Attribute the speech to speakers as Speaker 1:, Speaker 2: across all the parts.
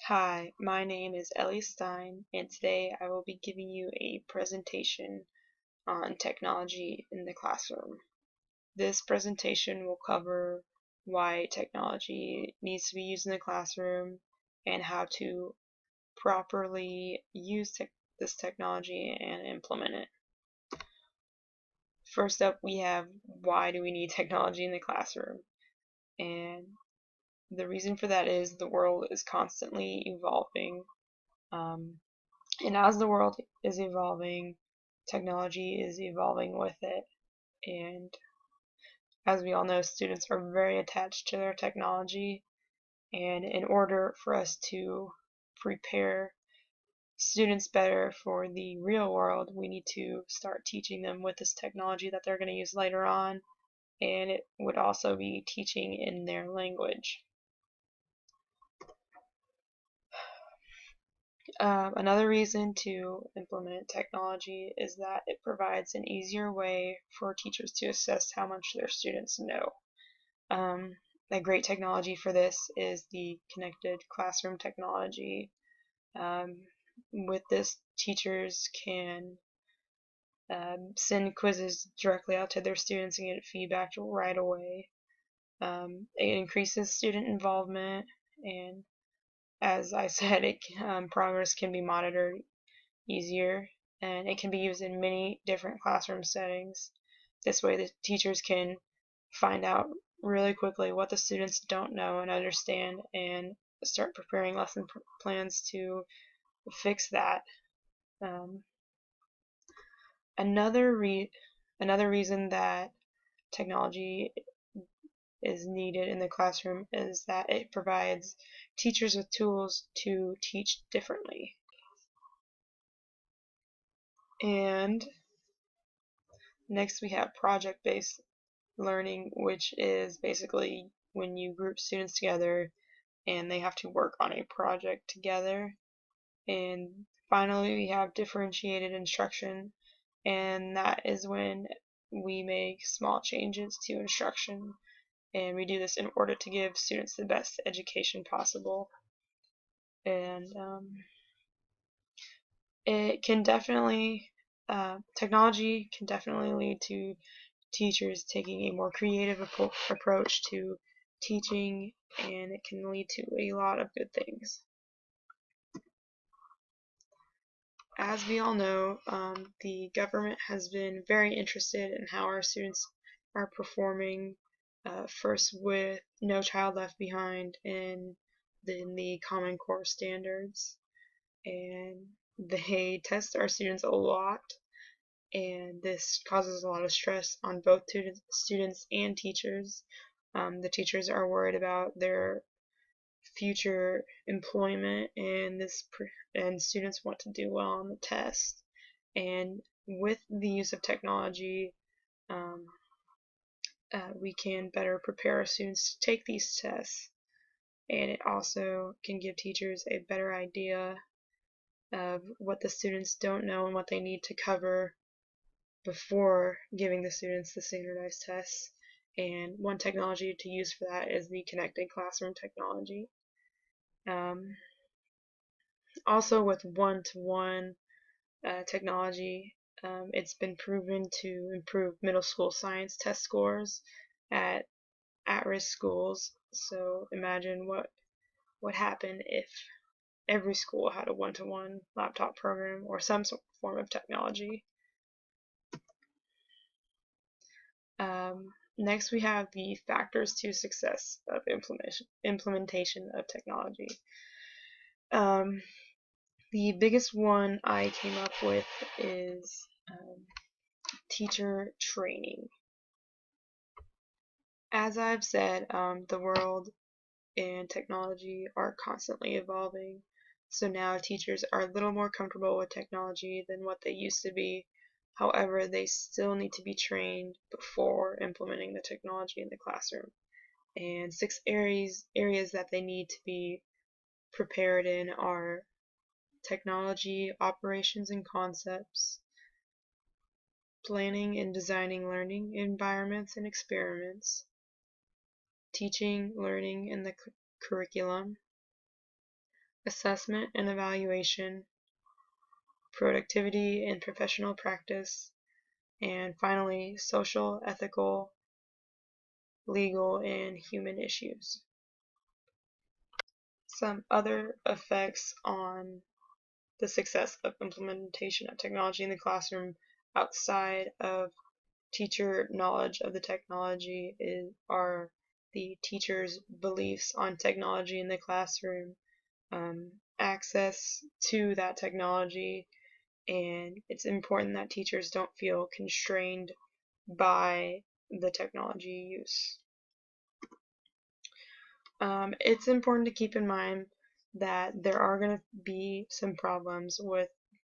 Speaker 1: Hi, my name is Ellie Stein, and today I will be giving you a presentation on technology in the classroom. This presentation will cover why technology needs to be used in the classroom and how to properly use this technology and implement it. First up, we have why do we need technology in the classroom? And the reason for that is the world is constantly evolving. And as the world is evolving, technology is evolving with it. And as we all know, students are very attached to their technology. And in order for us to prepare students better for the real world, we need to start teaching them with this technology that they're going to use later on. And it would also be teaching in their language. Another reason to implement technology is that it provides an easier way for teachers to assess how much their students know. A great technology for this is the connected classroom technology. With this, teachers can send quizzes directly out to their students and get feedback right away. It increases student involvement, and as I said, progress can be monitored easier, and it can be used in many different classroom settings. This way the teachers can find out really quickly what the students don't know and understand and start preparing lesson plans to fix that. Um, another reason that technology is needed in the classroom is that it provides teachers with tools to teach differently. And next we have project-based learning, which is basically when you group students together and they have to work on a project together. And finally, we have differentiated instruction, and that is when we make small changes to instruction, and we do this in order to give students the best education possible. And it can definitely, technology can definitely lead to teachers taking a more creative approach to teaching, and it can lead to a lot of good things. As we all know, the government has been very interested in how our students are performing, first with No Child Left Behind and then the Common Core standards. And they test our students a lot, and this causes a lot of stress on both students and teachers. The teachers are worried about their future employment, and students want to do well on the test. And with the use of technology, um, we can better prepare our students to take these tests, and it also can give teachers a better idea of what the students don't know and what they need to cover before giving the students the standardized tests. And one technology to use for that is the connected classroom technology. Um, Also, with one-to-one technology, it's been proven to improve middle school science test scores at at-risk schools. So imagine what would happen if every school had a one-to-one laptop program or some form of technology. Next, we have the factors to success of implementation of technology. Um, the biggest one I came up with is teacher training. As I've said, the world and technology are constantly evolving, so now teachers are a little more comfortable with technology than what they used to be. However, they still need to be trained before implementing the technology in the classroom. And 6 areas that they need to be prepared in are technology, operations and concepts, planning and designing learning environments and experiments, teaching, learning, and the curriculum, assessment and evaluation, productivity and professional practice, and finally, social, ethical, legal, and human issues. Some other effects on the success of implementation of technology in the classroom outside of teacher knowledge of the technology are the teacher's beliefs on technology in the classroom, access to that technology, and it's important that teachers don't feel constrained by the technology use. It's important to keep in mind that there are going to be some problems with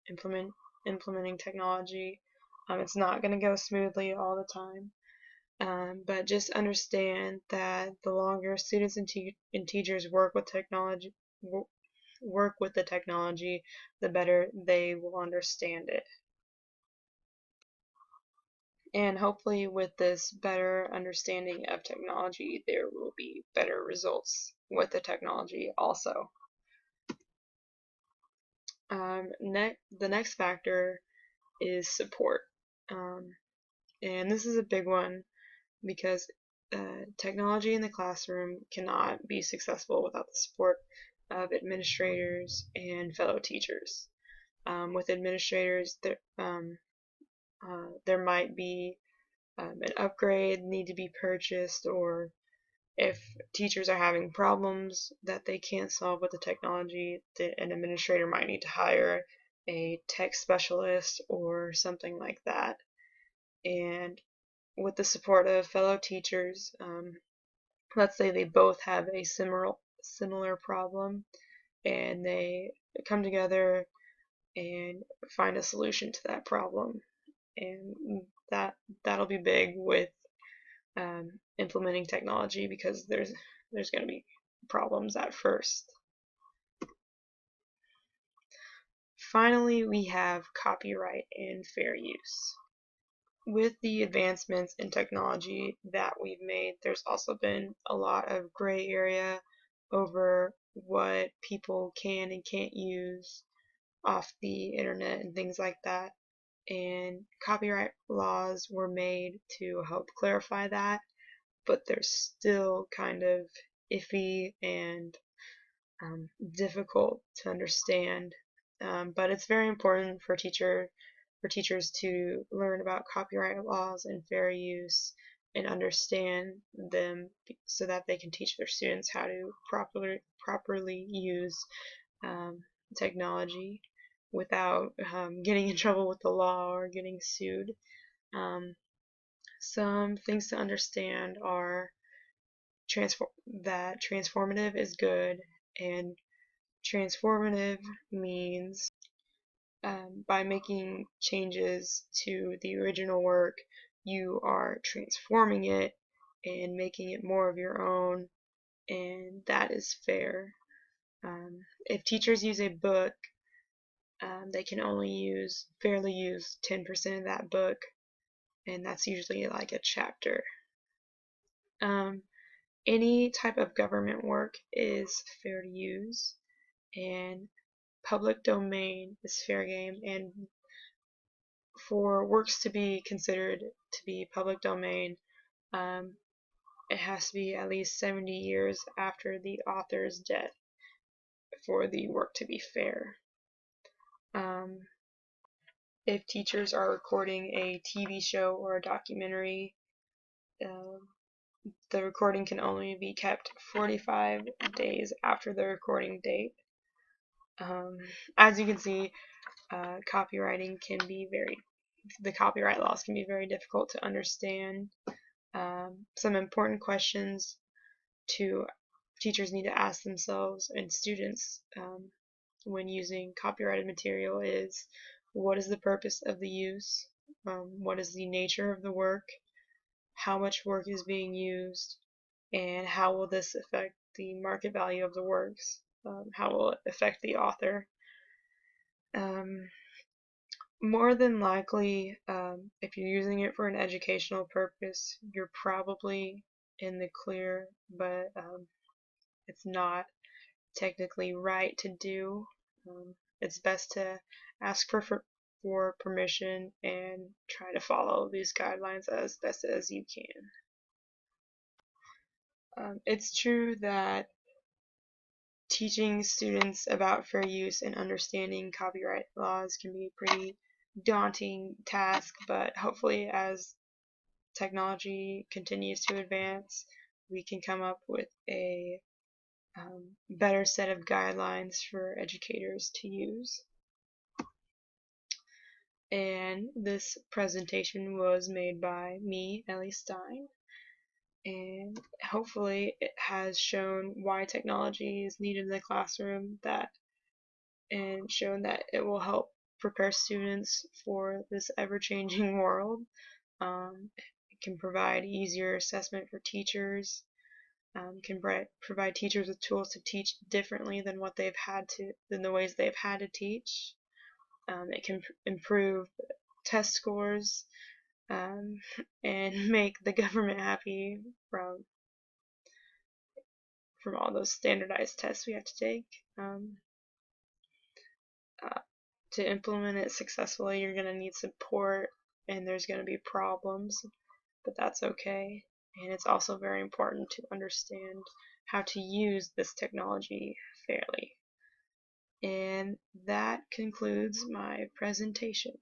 Speaker 1: implementing technology. It's not going to go smoothly all the time, but just understand that the longer students and teachers work with the technology, the better they will understand it. And hopefully with this better understanding of technology, there will be better results with the technology also. The next factor is support. And this is a big one because technology in the classroom cannot be successful without the support of administrators and fellow teachers. With administrators, there might be an upgrade need to be purchased, or if teachers are having problems that they can't solve with the technology, an administrator might need to hire a tech specialist or something like that. And with the support of fellow teachers, let's say they both have a similar problem, and they come together and find a solution to that problem. And that'll be big with implementing technology, because there's going to be problems at first. Finally, we have copyright and fair use. With the advancements in technology that we've made, there's also been a lot of gray area over what people can and can't use off the internet and things like that. And copyright laws were made to help clarify that, but they're still kind of iffy and difficult to understand. But it's very important for teachers to learn about copyright laws and fair use and understand them, so that they can teach their students how to properly use technology without getting in trouble with the law or getting sued. Some things to understand are that transformative is good, and transformative means by making changes to the original work, you are transforming it and making it more of your own, and that is fair. If teachers use a book, they can only fairly use 10% of that book, and that's usually like a chapter. Any type of government work is fair to use, and public domain is fair game, and for works to be considered to be public domain, it has to be at least 70 years after the author's death for the work to be fair. If teachers are recording a TV show or a documentary, the recording can only be kept 45 days after the recording date. As you can see, the copyright laws can be very difficult to understand. Some important questions teachers need to ask themselves and students when using copyrighted material is: what is the purpose of the use? What is the nature of the work? How much work is being used? And how will this affect the market value of the works? How will it affect the author? More than likely, if you're using it for an educational purpose, you're probably in the clear, but it's not technically right to do. It's best to ask for permission and try to follow these guidelines as best as you can. It's true that teaching students about fair use and understanding copyright laws can be a pretty daunting task, but hopefully as technology continues to advance, we can come up with a better set of guidelines for educators to use. And this presentation was made by me, Ellie Stein, and hopefully it has shown why technology is needed in the classroom, and shown that it will help prepare students for this ever-changing world. It can provide easier assessment for teachers, can provide teachers with tools to teach differently than the ways they've had to teach. It can improve test scores, um, and make the government happy from all those standardized tests we have to take. Uh, to implement it successfully, you're going to need support, and there's going to be problems, but that's okay. And it's also very important to understand how to use this technology fairly. And that concludes my presentation.